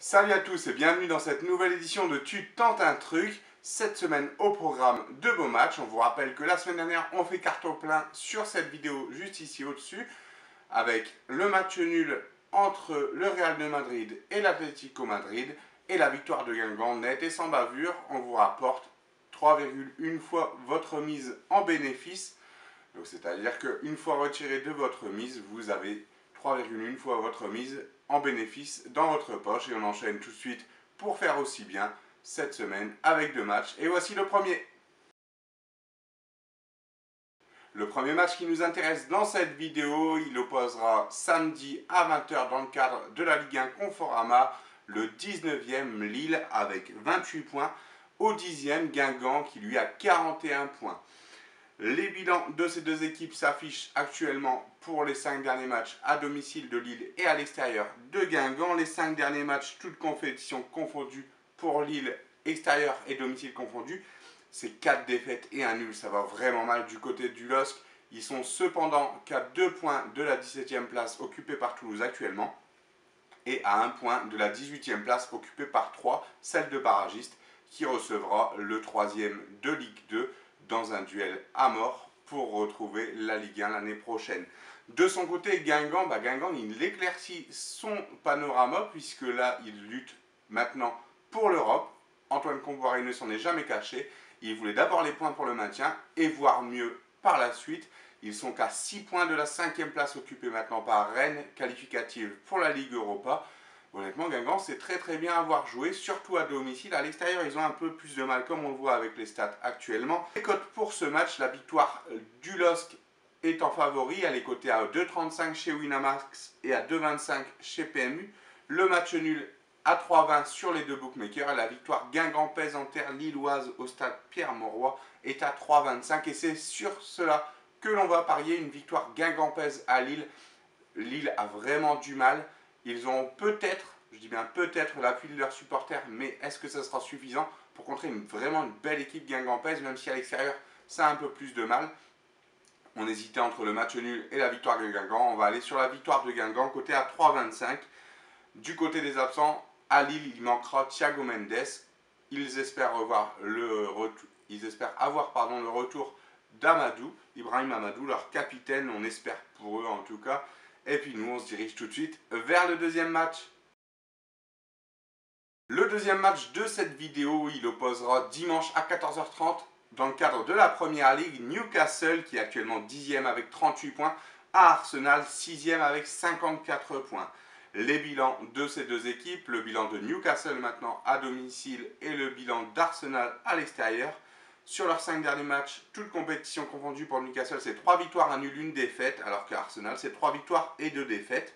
Salut à tous et bienvenue dans cette nouvelle édition de Tu tentes un truc. Cette semaine au programme de beaux matchs. On vous rappelle que la semaine dernière on fait carton plein sur cette vidéo juste ici au-dessus avec le match nul entre le Real de Madrid et l'Atlético Madrid et la victoire de Guingamp nette et sans bavure. On vous rapporte 3,1 fois votre mise en bénéfice. Donc c'est-à-dire qu'une fois retiré de votre mise, vous avez 3,1 fois votre mise en bénéfice dans votre poche. Et on enchaîne tout de suite pour faire aussi bien cette semaine avec deux matchs. Et voici le premier. Le premier match qui nous intéresse dans cette vidéo, il opposera samedi à 20 h dans le cadre de la Ligue 1 Conforama le 19e Lille avec 28 points au 10e Guingamp qui lui a 41 points. Les bilans de ces deux équipes s'affichent actuellement pour les 5 derniers matchs à domicile de Lille et à l'extérieur de Guingamp. Les 5 derniers matchs, toutes compétitions confondues pour Lille, extérieur et domicile confondus. C'est 4 défaites et un nul, ça va vraiment mal du côté du LOSC. Ils sont cependant qu'à 2 points de la 17e place occupée par Toulouse actuellement et à 1 point de la 18e place occupée par Troyes, celle de barragiste, qui recevra le 3e de Ligue 2 dans un duel à mort pour retrouver la Ligue 1 l'année prochaine. De son côté, Guingamp, il éclaircit son panorama puisque là, il lutte maintenant pour l'Europe. Antoine Kombouaré ne s'en est jamais caché. Il voulait d'abord les points pour le maintien et voire mieux par la suite. Ils sont qu'à 6 points de la 5e place occupée maintenant par Rennes, qualificative pour la Ligue Europa. Honnêtement, Guingamp, c'est très bien avoir joué, surtout à domicile. À l'extérieur, ils ont un peu plus de mal, comme on le voit avec les stats actuellement. Les cotes pour ce match, la victoire du LOSC est en favori. Elle est cotée à 2,35 chez Winamax et à 2,25 chez PMU. Le match nul à 3,20 sur les deux bookmakers. Et la victoire guingampaise en terre lilloise au stade Pierre-Mauroy est à 3,25. Et c'est sur cela que l'on va parier une victoire guingampaise à Lille. Lille a vraiment du mal. Ils ont peut-être, je dis bien peut-être, l'appui de leurs supporters, mais est-ce que ça sera suffisant pour contrer vraiment une belle équipe guingampaise, même si à l'extérieur, ça a un peu plus de mal. On hésitait entre le match nul et la victoire de Guingamp. On va aller sur la victoire de Guingamp, côté à 3,25. Du côté des absents, à Lille, il manquera Thiago Mendes. Ils espèrent avoir le retour d'Amadou, Ibrahim Amadou, leur capitaine, on espère pour eux en tout cas. Et puis nous, on se dirige tout de suite vers le deuxième match. Le deuxième match de cette vidéo, il opposera dimanche à 14h30 dans le cadre de la Première Ligue Newcastle, qui est actuellement 10e avec 38 points, à Arsenal, 6e avec 54 points. Les bilans de ces deux équipes, le bilan de Newcastle maintenant à domicile et le bilan d'Arsenal à l'extérieur. Sur leurs 5 derniers matchs, toutes compétitions confondues pour Newcastle, c'est 3 victoires, 1 nul, 1 défaite, alors qu'Arsenal, c'est 3 victoires et 2 défaites.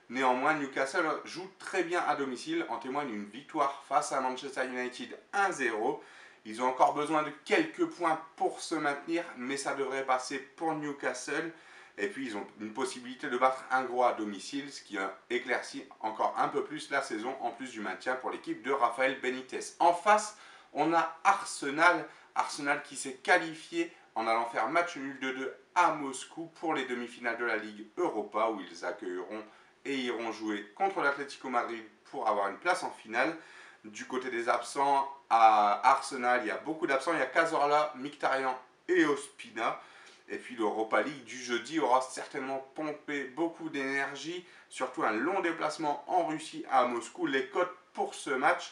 Néanmoins, Newcastle joue très bien à domicile, en témoigne une victoire face à Manchester United 1-0. Ils ont encore besoin de quelques points pour se maintenir, mais ça devrait passer pour Newcastle. Et puis, ils ont une possibilité de battre un gros à domicile, ce qui éclaircit encore un peu plus la saison, en plus du maintien pour l'équipe de Rafael Benitez. En face, on a Arsenal. Arsenal qui s'est qualifié en allant faire match nul 2-2 à Moscou pour les demi-finales de la Ligue Europa, où ils accueilleront et iront jouer contre l'Atlético Madrid pour avoir une place en finale. Du côté des absents, à Arsenal, il y a beaucoup d'absents. Il y a Cazorla, Mkhitaryan et Ospina. Et puis l'Europa League du jeudi aura certainement pompé beaucoup d'énergie, surtout un long déplacement en Russie à Moscou. Les cotes pour ce match,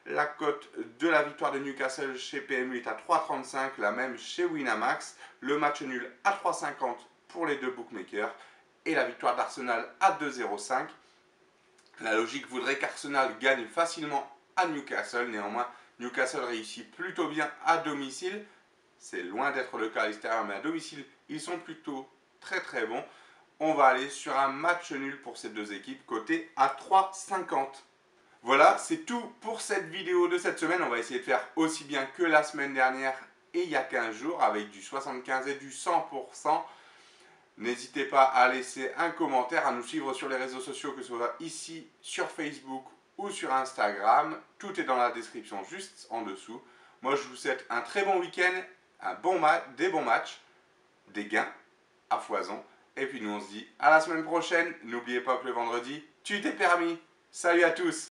la cote de la victoire de Newcastle chez PMU est à 3,35, la même chez Winamax. Le match nul à 3,50 pour les deux bookmakers et la victoire d'Arsenal à 2,05. La logique voudrait qu'Arsenal gagne facilement à Newcastle. Néanmoins, Newcastle réussit plutôt bien à domicile. C'est loin d'être le cas à l'extérieur, mais à domicile, ils sont plutôt très bons. On va aller sur un match nul pour ces deux équipes, coté à 3,50. Voilà, c'est tout pour cette vidéo de cette semaine. On va essayer de faire aussi bien que la semaine dernière et il y a 15 jours, avec du 75 et du 100%. N'hésitez pas à laisser un commentaire, à nous suivre sur les réseaux sociaux, que ce soit ici, sur Facebook ou sur Instagram. Tout est dans la description juste en dessous. Moi, je vous souhaite un très bon week-end, des bons matchs, des gains à foison. Et puis nous, on se dit à la semaine prochaine. N'oubliez pas que le vendredi, tu t'es permis. Salut à tous!